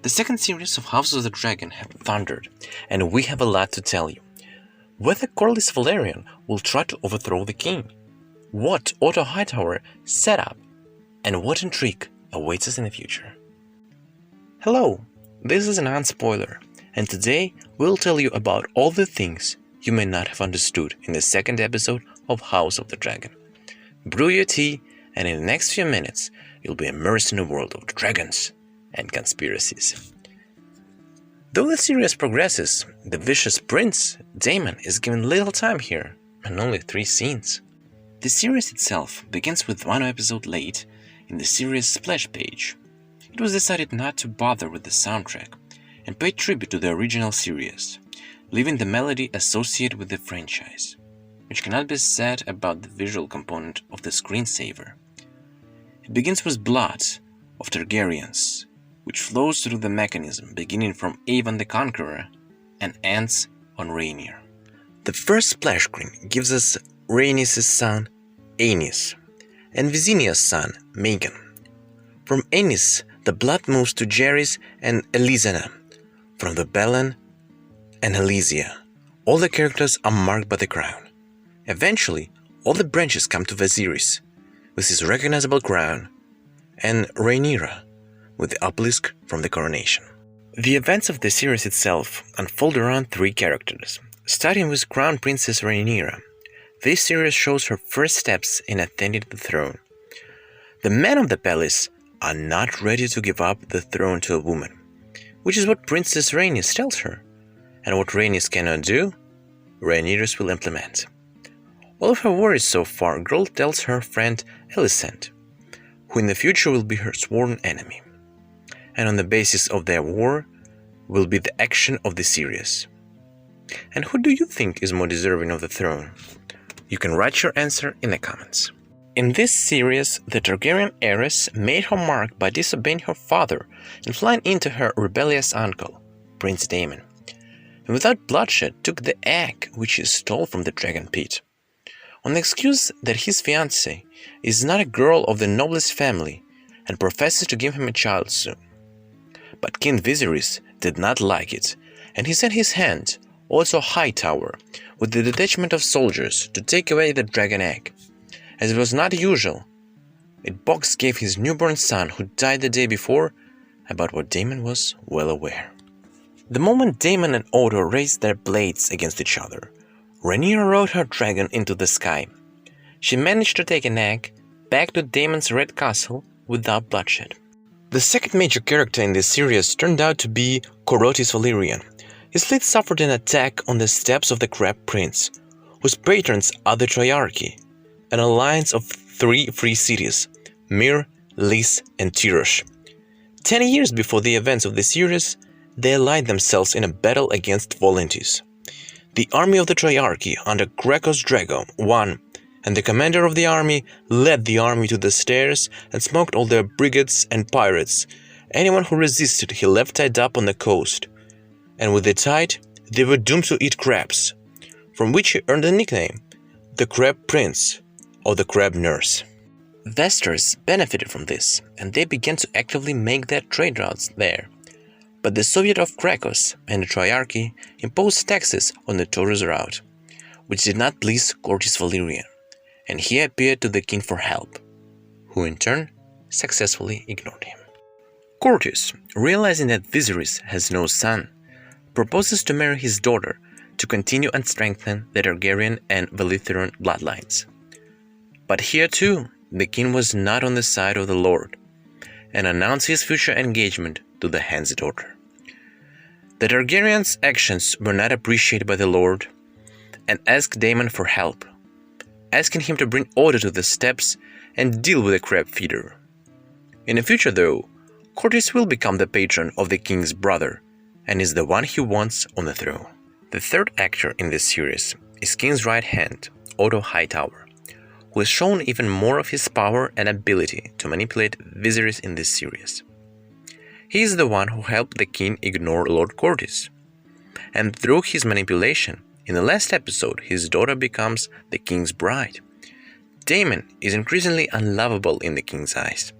The second series of House of the Dragon have thundered, and we have a lot to tell you. Whether Corlys Velaryon will try to overthrow the king, what Otto Hightower set up, and what intrigue awaits us in the future. Hello, this is an unspoiler, and today we'll tell you about all the things you may not have understood in the second episode of House of the Dragon. Brew your tea, and in the next few minutes, you'll be immersed in a world of dragons and conspiracies. Though the series progresses, the vicious prince, Daemon, is given little time here, and only 3 scenes. The series itself begins with 1 episode late in the series splash page. It was decided not to bother with the soundtrack and pay tribute to the original series, leaving the melody associated with the franchise, which cannot be said about the visual component of the screensaver. It begins with blood of Targaryens, which flows through the mechanism beginning from Aegon the Conqueror and ends on Rhaenyra. The first splash screen gives us Rhaenys' son, Aenys, and Visenia's son, Maegor. From Aenys, the blood moves to Jaehaerys and Elisena. From the Balon and Elysia, all the characters are marked by the crown. Eventually, all the branches come to Viserys, with his recognizable crown, and Rhaenyra, with the obelisk from the coronation. The events of the series itself unfold around 3 characters, starting with Crown Princess Rhaenyra. This series shows her first steps in ascending the throne. The men of the palace are not ready to give up the throne to a woman, which is what Princess Rhaenys tells her, and what Rhaenys cannot do, Rhaenyra will implement. All of her worries so far, girl tells her friend Alicent, who in the future will be her sworn enemy, and on the basis of their war will be the action of the series. And who do you think is more deserving of the throne? You can write your answer in the comments. In this series, the Targaryen heiress made her mark by disobeying her father and flying into her rebellious uncle, Prince Daemon, and without bloodshed took the egg which he stole from the dragon pit, on the excuse that his fiancée is not a girl of the noblest family and professes to give him a child soon. But King Viserys did not like it, and he sent his hand, also Hightower, with the detachment of soldiers to take away the dragon egg. As it was not usual, Box gave his newborn son, who died the day before, about what Daemon was well aware. The moment Daemon and Otto raised their blades against each other, Rhaenyra rode her dragon into the sky. She managed to take an egg back to Daemon's red castle without bloodshed. The second major character in this series turned out to be Corlys Velaryon. His fleet suffered an attack on the steps of the Crab Prince, whose patrons are the Triarchy, an alliance of 3 free cities, Myr, Lys, and Tyrosh. 10 years before the events of the series, they allied themselves in a battle against Volantis. The army of the Triarchy under Grekos Drago won, and the commander of the army led the army to the stairs and smoked all their brigands and pirates. Anyone who resisted he left tied up on the coast, and with the tide they were doomed to eat crabs, from which he earned the nickname, the Crab Prince or the Crab Nurse. Vesters benefited from this, and they began to actively make their trade routes there. But the Soviet of Grekos and the Triarchy imposed taxes on the Taurus route, which did not please Corlys Velaryon, and he appeared to the king for help, who in turn successfully ignored him. Corlys, realizing that Viserys has no son, proposes to marry his daughter to continue and strengthen the Targaryen and Valitheran bloodlines. But here too, the king was not on the side of the Lord, and announced his future engagement to the Hand's daughter. The Targaryens' actions were not appreciated by the Lord, and asked Daemon for help, asking him to bring order to the steppes and deal with the crab feeder. In the future though, Corlys will become the patron of the king's brother, and is the one he wants on the throne. The third actor in this series is King's right hand, Otto Hightower, who has shown even more of his power and ability to manipulate Viserys in this series. He is the one who helped the king ignore Lord Corlys, and through his manipulation, in the last episode his daughter becomes the king's bride. Daemon is increasingly unlovable in the king's eyes.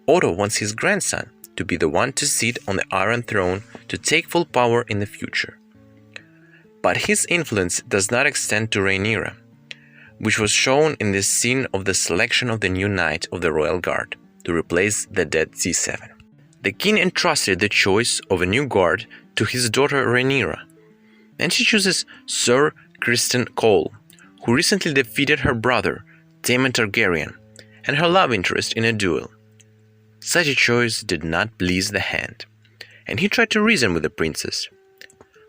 Otto wants his grandson, to be the one to sit on the Iron Throne to take full power in the future. But his influence does not extend to Rhaenyra, which was shown in this scene of the selection of the new Knight of the Royal Guard to replace the dead C7. The king entrusted the choice of a new guard to his daughter Rhaenyra, and she chooses Sir Criston Cole, who recently defeated her brother, Daemon Targaryen, and her love interest in a duel. Such a choice did not please the Hand, and he tried to reason with the princess,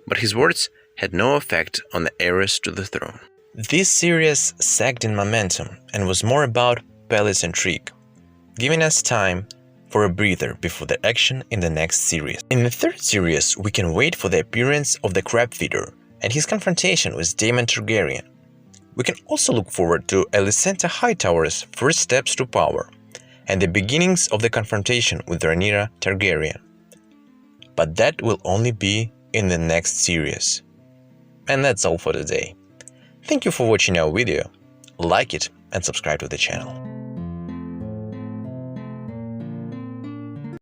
but his words had no effect on the heiress to the throne. This series sagged in momentum and was more about palace intrigue, giving us time for a breather before the action in the next series. In the third series, we can wait for the appearance of the Crab Feeder and his confrontation with Daemon Targaryen. We can also look forward to Alicenta Hightower's first steps to power and the beginnings of the confrontation with Rhaenyra Targaryen. But that will only be in the next series. And that's all for today. Thank you for watching our video. Like it and subscribe to the channel.